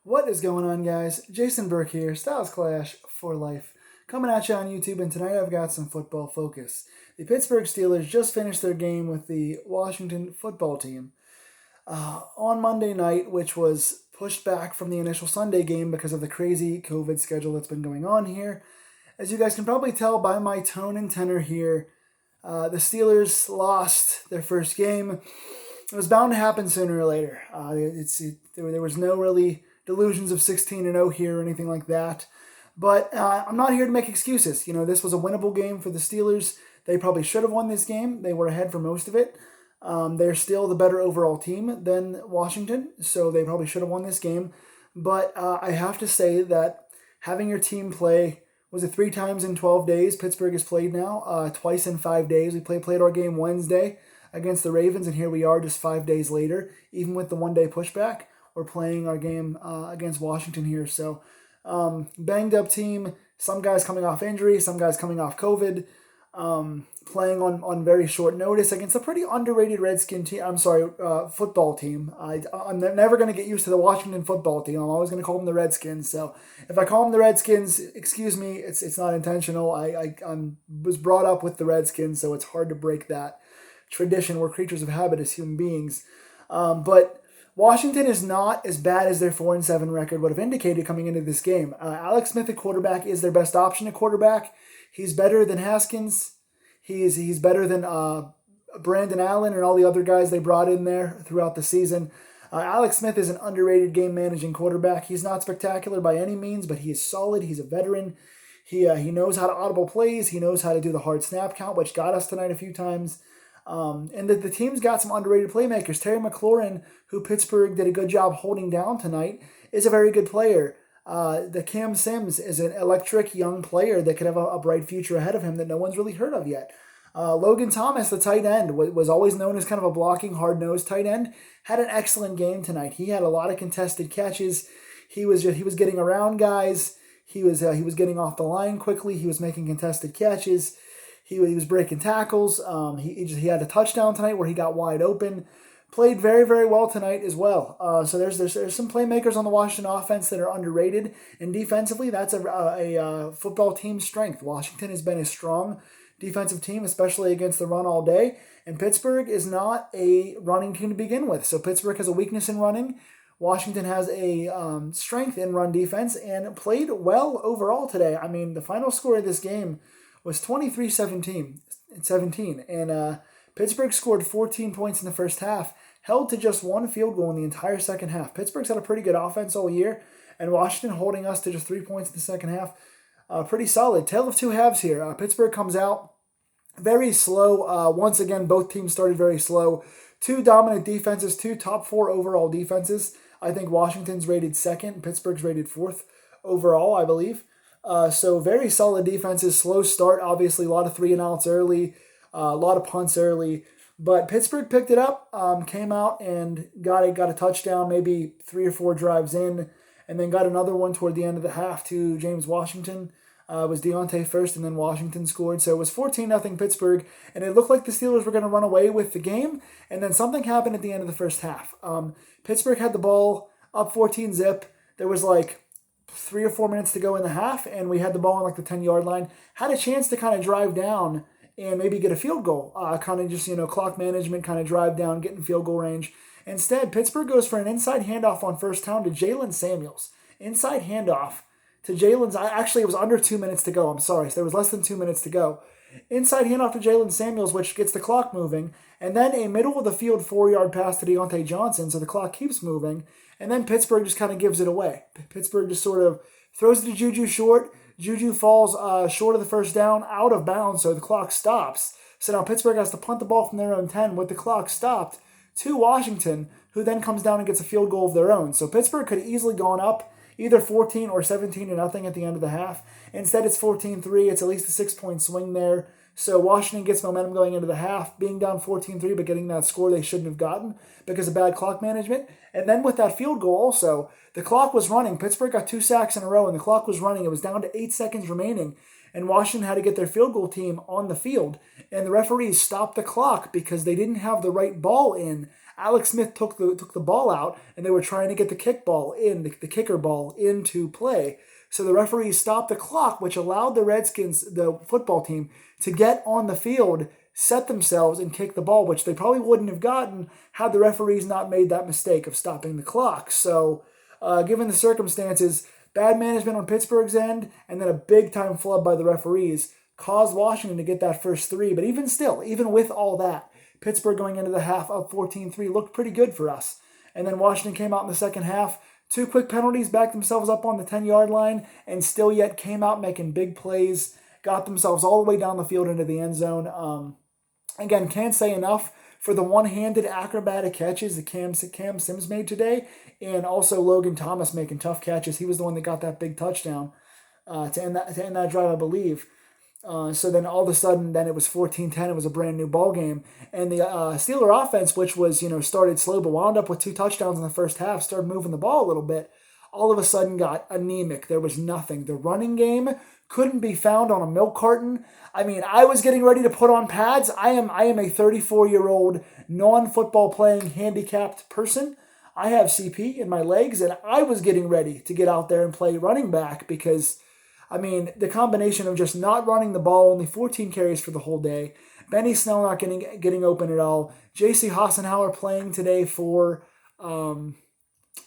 What is going on, guys? Jason Burke here, Styles Clash for Life. Coming at you on YouTube, and tonight I've got some football focus. The Pittsburgh Steelers just finished their game with the Washington football team on Monday night, which was pushed back from the initial Sunday game because of the crazy COVID schedule that's been going on here. As you guys can probably tell by my tone and tenor here, the Steelers lost their first game. It was bound to happen sooner or later. There was no really delusions of 16-0 here or anything like that. But I'm not here to make excuses. You know, this was a winnable game for the Steelers. They probably should have won this game. They were ahead for most of it. They're still the better overall team than Washington, so they probably should have won this game. But I have to say that having your team play, was it 3 times in 12 days? Pittsburgh has played now, twice in 5 days. We played our game Wednesday against the Ravens, and here we are just 5 days later, even with the one-day pushback. We're playing our game against Washington here. So banged up team, some guys coming off injury, some guys coming off COVID, playing on very short notice against a pretty underrated Redskin team. Football team. I'm never going to get used to the Washington football team. I'm always going to call them the Redskins. So if I call them the Redskins, excuse me, it's not intentional. I was brought up with the Redskins, so it's hard to break that tradition. We're creatures of habit as human beings. But Washington is not as bad as their 4-7 record would have indicated coming into this game. Alex Smith at quarterback is their best option at quarterback. He's better than Haskins. He's better than Brandon Allen and all the other guys they brought in there throughout the season. Alex Smith is an underrated game-managing quarterback. He's not spectacular by any means, but he is solid. He's a veteran. He knows how to audible plays. He knows how to do the hard snap count, which got us tonight a few times. And the team's got some underrated playmakers. Terry McLaurin, who Pittsburgh did a good job holding down tonight, is a very good player. The Cam Sims is an electric young player that could have a bright future ahead of him that no one's really heard of yet. Logan Thomas, the tight end, was always known as kind of a blocking, hard-nosed tight end, had an excellent game tonight. He had a lot of contested catches. He was getting around guys. He was getting off the line quickly. He was making contested catches. He was breaking tackles. He had a touchdown tonight where he got wide open. Played very, very well tonight as well. So there's some playmakers on the Washington offense that are underrated. And defensively, that's a football team's strength. Washington has been a strong defensive team, especially against the run all day. And Pittsburgh is not a running team to begin with. So Pittsburgh has a weakness in running. Washington has a strength in run defense and played well overall today. I mean, the final score of this game was 23-17, and Pittsburgh scored 14 points in the first half, held to just 1 field goal in the entire second half. Pittsburgh's had a pretty good offense all year, and Washington holding us to just 3 points in the second half. Pretty solid. Tale of two halves here. Pittsburgh comes out very slow. Once again, both teams started very slow. 2 dominant defenses, 2 top 4 overall defenses. I think Washington's rated 2nd, Pittsburgh's rated 4th overall, I believe. So very solid defenses, slow start, obviously a lot of 3-and-outs early, a lot of punts early, but Pittsburgh picked it up, came out and got a touchdown maybe 3 or 4 drives in, and then got another one toward the end of the half to James Washington. It was Deontay first, and then Washington scored, so it was 14-0 Pittsburgh, and it looked like the Steelers were going to run away with the game, and then something happened at the end of the first half. Pittsburgh had the ball up 14-zip. There was like 3 or 4 minutes to go in the half, and we had the ball on like the 10-yard line. Had a chance to kind of drive down and maybe get a field goal. Kind of just, clock management, kind of drive down, get in field goal range. Instead, Pittsburgh goes for an inside handoff on first down to Jalen Samuels. Inside handoff to Jalen's. Actually, it was under 2 minutes to go. I'm sorry. So there was less than 2 minutes to go. Inside handoff to Jalen Samuels, which gets the clock moving. And then a middle of the field 4-yard pass to Deontay Johnson, so the clock keeps moving. And then Pittsburgh just kind of gives it away. Pittsburgh just sort of throws it to Juju short. Juju falls short of the first down, out of bounds, so the clock stops. So now Pittsburgh has to punt the ball from their own 10 with the clock stopped to Washington, who then comes down and gets a field goal of their own. So Pittsburgh could have easily gone up either 14 or 17-0 at the end of the half. Instead, it's 14-3. It's at least a 6-point swing there. So Washington gets momentum going into the half, being down 14-3, but getting that score they shouldn't have gotten because of bad clock management. And then with that field goal also, the clock was running. Pittsburgh got 2 sacks in a row, and the clock was running. It was down to 8 seconds remaining, and Washington had to get their field goal team on the field. And the referees stopped the clock because they didn't have the right ball in Alex Smith took the ball out, and they were trying to get the kicker ball into play. So the referees stopped the clock, which allowed the football team, to get on the field, set themselves, and kick the ball, which they probably wouldn't have gotten had the referees not made that mistake of stopping the clock. So, given the circumstances, bad management on Pittsburgh's end, and then a big-time flub by the referees caused Washington to get that first 3. But even still, even with all that, Pittsburgh going into the half up 14-3 looked pretty good for us. And then Washington came out in the second half, 2 quick penalties, backed themselves up on the 10-yard line, and still yet came out making big plays, got themselves all the way down the field into the end zone. Again, can't say enough for the one-handed acrobatic catches that Cam Sims made today, and also Logan Thomas making tough catches. He was the one that got that big touchdown to end that drive, I believe. So then all of a sudden, then it was 14-10. It was a brand new ball game. And the Steeler offense, which was, started slow but wound up with 2 touchdowns in the first half, started moving the ball a little bit, all of a sudden got anemic. There was nothing. The running game couldn't be found on a milk carton. I mean, I was getting ready to put on pads. I am a 34-year-old non-football playing handicapped person. I have CP in my legs, and I was getting ready to get out there and play running back because, I mean, the combination of just not running the ball, only 14 carries for the whole day, Benny Snell not getting open at all, J.C. Hassenauer playing today for our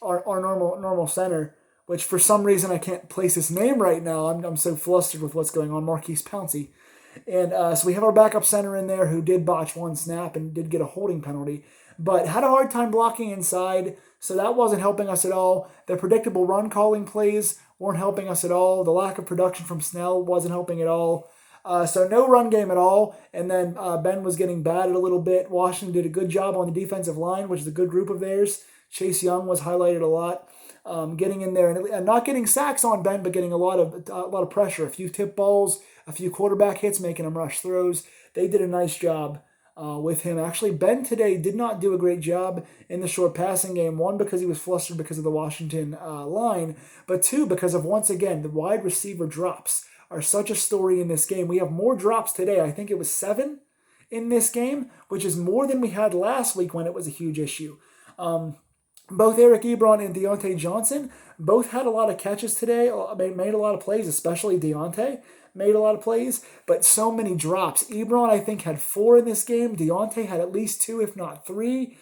normal center, which for some reason I can't place his name right now. I'm so flustered with what's going on, Marquise Pouncey. And so we have our backup center in there who did botch 1 snap and did get a holding penalty, but had a hard time blocking inside, so that wasn't helping us at all. The predictable run calling plays weren't helping us at all. The lack of production from Snell wasn't helping at all. So no run game at all. And then Ben was getting batted a little bit. Washington did a good job on the defensive line, which is a good group of theirs. Chase Young was highlighted a lot, getting in there and not getting sacks on Ben, but getting a lot of pressure. A few tip balls, a few quarterback hits, making him rush throws. They did a nice job with him. Actually, Ben today did not do a great job in the short passing game. 1, because he was flustered because of the Washington line, but 2, because of, once again, the wide receiver drops are such a story in this game. We have more drops today. I think it was 7 in this game, which is more than we had last week when it was a huge issue. Both Eric Ebron and Deontay Johnson both had a lot of catches today, made a lot of plays, especially Deontay made a lot of plays, but so many drops. Ebron, I think, had 4 in this game. Deontay had at least 2, if not 3.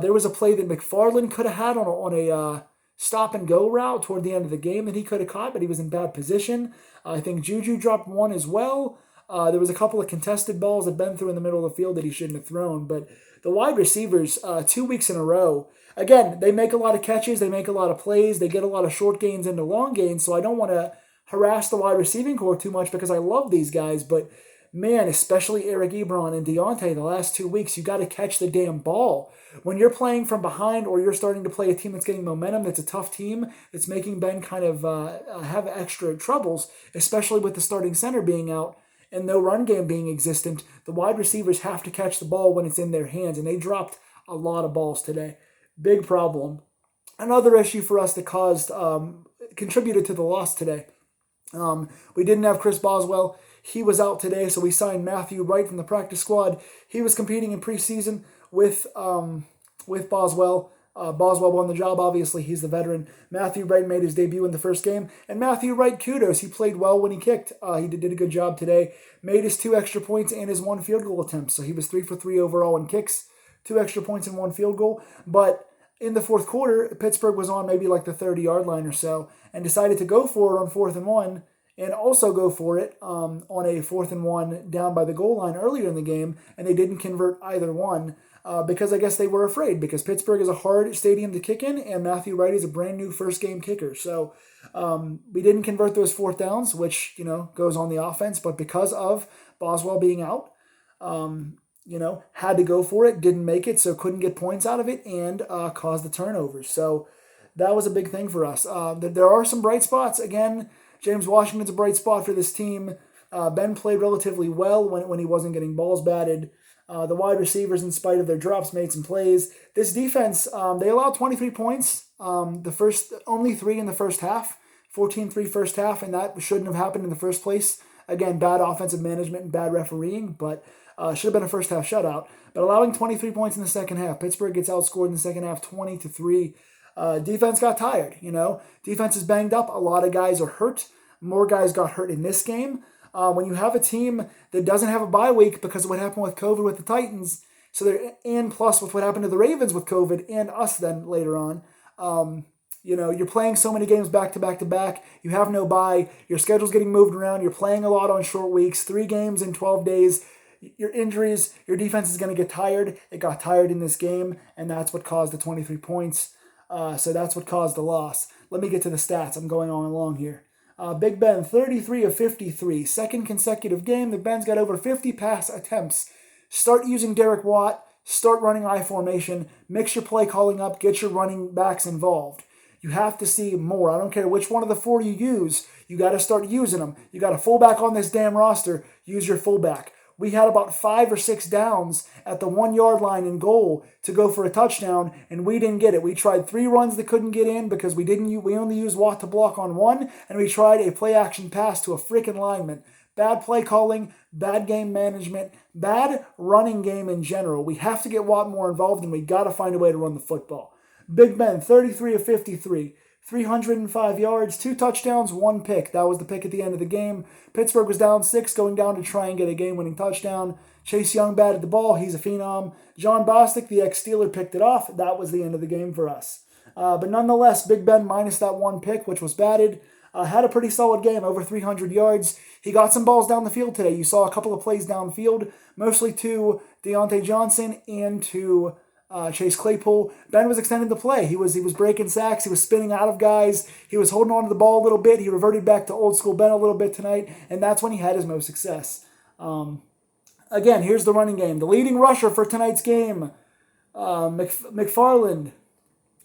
There was a play that McFarland could have had on a stop-and-go route toward the end of the game that he could have caught, but he was in bad position. I think Juju dropped 1 as well. There was a couple of contested balls that Ben threw in the middle of the field that he shouldn't have thrown, but the wide receivers, 2 weeks in a row, again, they make a lot of catches, they make a lot of plays, they get a lot of short gains into long gains, so I don't want to harass the wide receiving core too much because I love these guys, but man, especially Eric Ebron and Deontay the last 2 weeks, you got to catch the damn ball. When you're playing from behind or you're starting to play a team that's getting momentum, that's a tough team, that's making Ben kind of have extra troubles, especially with the starting center being out and no run game being existent, the wide receivers have to catch the ball when it's in their hands, and they dropped a lot of balls today. Big problem. Another issue for us that contributed to the loss today. We didn't have Chris Boswell. He was out today, so we signed Matthew Wright from the practice squad. He was competing in preseason with Boswell. Boswell won the job, obviously. He's the veteran. Matthew Wright made his debut in the first game. And Matthew Wright, kudos. He played well when he kicked. He did a good job today. Made his 2 extra points and his 1 field goal attempt. So he was 3 for 3 overall in kicks, 2 extra points and 1 field goal. But in the fourth quarter, Pittsburgh was on maybe like the 30-yard line or so and decided to go for it on 4th and 1 and also go for it on a 4th and 1 down by the goal line earlier in the game, and they didn't convert either one because I guess they were afraid because Pittsburgh is a hard stadium to kick in and Matthew Wright is a brand new first-game kicker. So we didn't convert those 4th downs, which, goes on the offense, but because of Boswell being out, had to go for it, didn't make it, so couldn't get points out of it, and caused the turnovers. So that was a big thing for us. There are some bright spots. Again, James Washington's a bright spot for this team. Ben played relatively well when he wasn't getting balls batted. The wide receivers, in spite of their drops, made some plays. This defense, they allowed 23 points. Only 3 in the first half, 14-3 first half, and that shouldn't have happened in the first place. Again, bad offensive management and bad refereeing, but Should have been a first half shutout, but allowing 23 points in the second half. Pittsburgh gets outscored in the second half 20-3. Defense got tired, Defense is banged up. A lot of guys are hurt. More guys got hurt in this game. When you have a team that doesn't have a bye week because of what happened with COVID with the Titans, and plus with what happened to the Ravens with COVID and us then later on, you're playing so many games back to back to back. You have no bye. Your schedule's getting moved around. You're playing a lot on short weeks, 3 games in 12 days. Your injuries, your defense is going to get tired. It got tired in this game, and that's what caused the 23 points. So that's what caused the loss. Let me get to the stats. I'm going on along here. Big Ben, 33 of 53. Second consecutive game that Ben's got over 50 pass attempts. Start using Derek Watt. Start running I formation. Mix your play calling up. Get your running backs involved. You have to see more. I don't care which one of the 4 you use. You got to start using them. You got a fullback on this damn roster. Use your fullback. We had about 5 or 6 downs at the 1-yard line in goal to go for a touchdown, and we didn't get it. We tried 3 runs that couldn't get in because we only used Watt to block on 1, and we tried a play-action pass to a freaking lineman. Bad play calling, bad game management, bad running game in general. We have to get Watt more involved, and we got to find a way to run the football. Big Ben, 33 of 53. 305 yards, 2 touchdowns, 1 pick. That was the pick at the end of the game. Pittsburgh was down 6, going down to try and get a game-winning touchdown. Chase Young batted the ball. He's a phenom. John Bostic, the ex-Steeler, picked it off. That was the end of the game for us. But nonetheless, Big Ben, minus that 1 pick, which was batted, had a pretty solid game, over 300 yards. He got some balls down the field today. You saw a couple of plays downfield, mostly to Deontay Johnson and to Chase Claypool. Ben was extending the play. He was breaking sacks. He was spinning out of guys. He was holding on to the ball a little bit. He reverted back to old school Ben a little bit tonight, and that's when he had his most success. Again, here's the running game. The leading rusher for tonight's game, McFarland.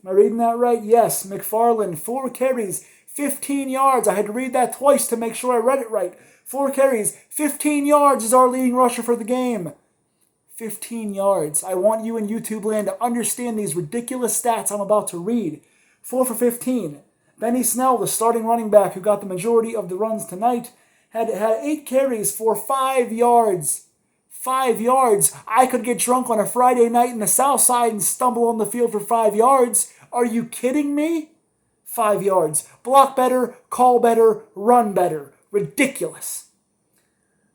Am I reading that right? Yes, McFarland, 4 carries, 15 yards. I had to read that twice to make sure I read it right. 4 carries, 15 yards is our leading rusher for the game. 15 yards. I want you in YouTube land to understand these ridiculous stats I'm about to read. 4 for 15. Benny Snell, the starting running back who got the majority of the runs tonight, had 8 carries for 5 yards. 5 yards. I could get drunk on a Friday night in the South Side and stumble on the field for 5 yards. Are you kidding me? 5 yards. Block better, call better, run better. Ridiculous.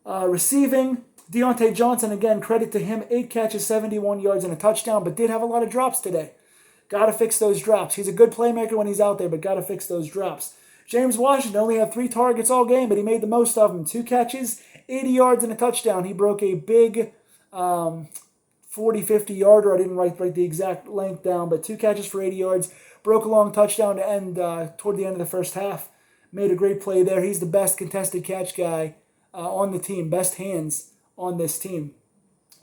Receiving, Deontay Johnson, again, credit to him, 8 catches, 71 yards, and a touchdown, but did have a lot of drops today. Got to fix those drops. He's a good playmaker when he's out there, but got to fix ththose drops. James Washington only had 3 targets all game, but he made the most of them. 2 catches, 80 yards, and a touchdown. He broke a big 40, 50-yarder. I didn't write the exact length down, but 2 catches for 80 yards. Broke a long touchdown to end toward the end of the first half. Made a great play there. He's the best contested catch guy on the team. Best hands on this team.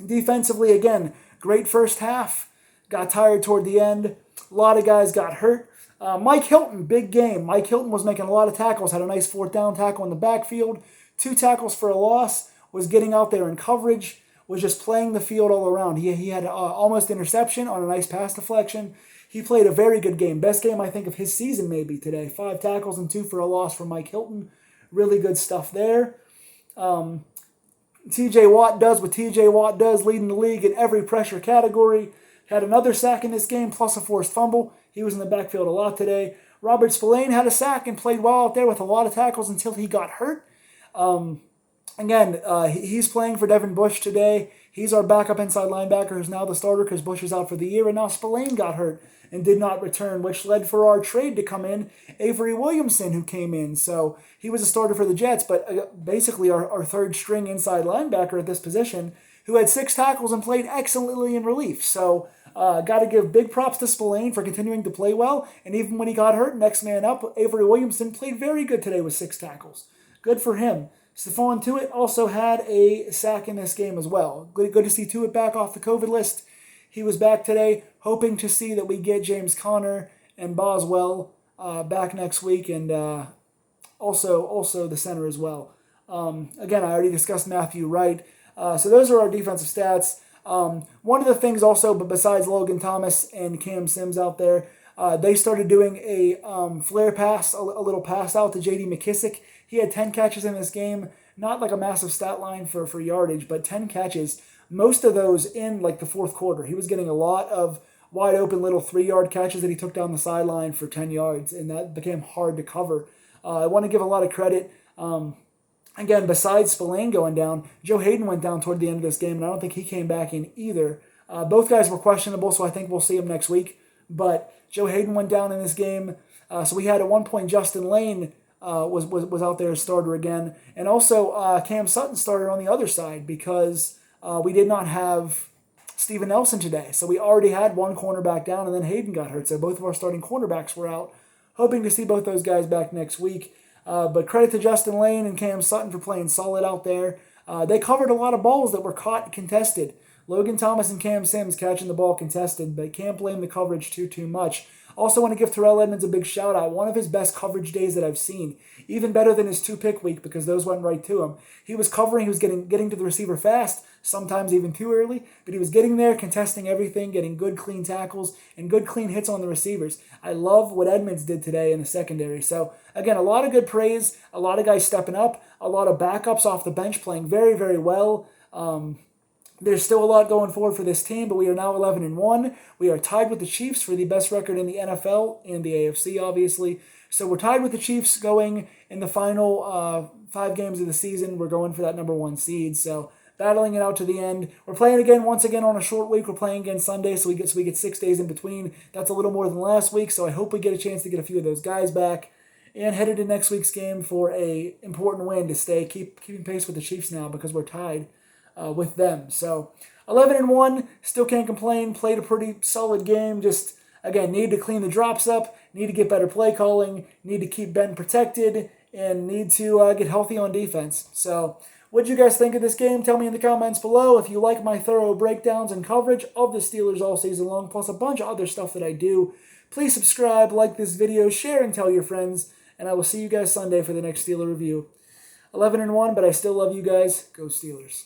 Defensively, again, great first half. Got tired toward the end. A lot of guys got hurt. Mike Hilton, big game. Mike Hilton was making a lot of tackles. Had a nice 4th down tackle in the backfield. 2 tackles for a loss. Was getting out there in coverage. Was just playing the field all around. He had almost interception on a nice pass deflection. He played a very good game. Best game, I think, of his season maybe today. 5 tackles and 2 for a loss for Mike Hilton. Really good stuff there. TJ Watt does what TJ Watt does, leading the league in every pressure category. Had another sack in this game, plus a forced fumble. He was in the backfield a lot today. Robert Spillane had a sack and played well out there with a lot of tackles until he got hurt. He's playing for Devin Bush today. He's our backup inside linebacker who's now the starter because Bush is out for the year. And now Spillane got hurt and did not return, which led for our trade to come in Avery Williamson, who came in. So he was a starter for the Jets, but basically our 3rd string inside linebacker at this position, who had 6 tackles and played excellently in relief. So got to give big props to Spillane for continuing to play well. And even when he got hurt, next man up, Avery Williamson played very good today with 6 tackles. Good for him. Stephon Tuitt also had a sack in this game as well. Good to see Tuitt back off the COVID list. He was back today, hoping to see that we get James Conner and Boswell back next week, and also the center as well. Again, I already discussed Matthew Wright. So those are our defensive stats. One of the things also, but besides Logan Thomas and Cam Sims out there, they started doing a flare pass, a little pass out to J.D. McKissick. He had 10 catches in this game, not like a massive stat line for yardage, but 10 catches, most of those in like the fourth quarter. He was getting a lot of wide open little 3-yard catches that he took down the sideline for 10 yards, and that became hard to cover. I want to give a lot of credit. Again, besides Spillane going down, Joe Hayden went down toward the end of this game, and I don't think he came back in either. Both guys were questionable, so I think we'll see him next week. But Joe Hayden went down in this game, so we had at one point Justin Lane was out there as starter again, and also Cam Sutton started on the other side because we did not have Steven Nelson today. So we already had one cornerback down, and then Hayden got hurt. So both of our starting cornerbacks were out. Hoping to see both those guys back next week. But credit to Justin Lane and Cam Sutton for playing solid out there. They covered a lot of balls that were caught contested. Logan Thomas and Cam Sims catching the ball contested, but can't blame the coverage too much. Also want to give Terrell Edmonds a big shout out. One of his best coverage days that I've seen. Even better than his 2-pick week because those went right to him. He was covering, he was getting to the receiver fast, sometimes even too early, but he was getting there, contesting everything, getting good clean tackles, and good clean hits on the receivers. I love what Edmonds did today in the secondary. So, again, a lot of good praise, a lot of guys stepping up, a lot of backups off the bench playing very, very well. There's still a lot going forward for this team, but we are now 11-1. We are tied with the Chiefs for the best record in the NFL and the AFC, obviously. So we're tied with the Chiefs going in the final 5 games of the season. We're going for that number 1 seed. So battling it out to the end. We're playing once again on a short week. We're playing again Sunday, so we get 6 days in between. That's a little more than last week, so I hope we get a chance to get a few of those guys back. And headed to next week's game for a important win to keeping pace with the Chiefs now because we're tied with them. So 11-1, still can't complain. Played a pretty solid game. Just again, need to clean the drops up. Need to get better play calling. Need to keep Ben protected, and need to get healthy on defense. So, what did you guys think of this game? Tell me in the comments below. If you like my thorough breakdowns and coverage of the Steelers all season long, plus a bunch of other stuff that I do, please subscribe, like this video, share, and tell your friends. And I will see you guys Sunday for the next Steeler review. 11-1, but I still love you guys. Go Steelers.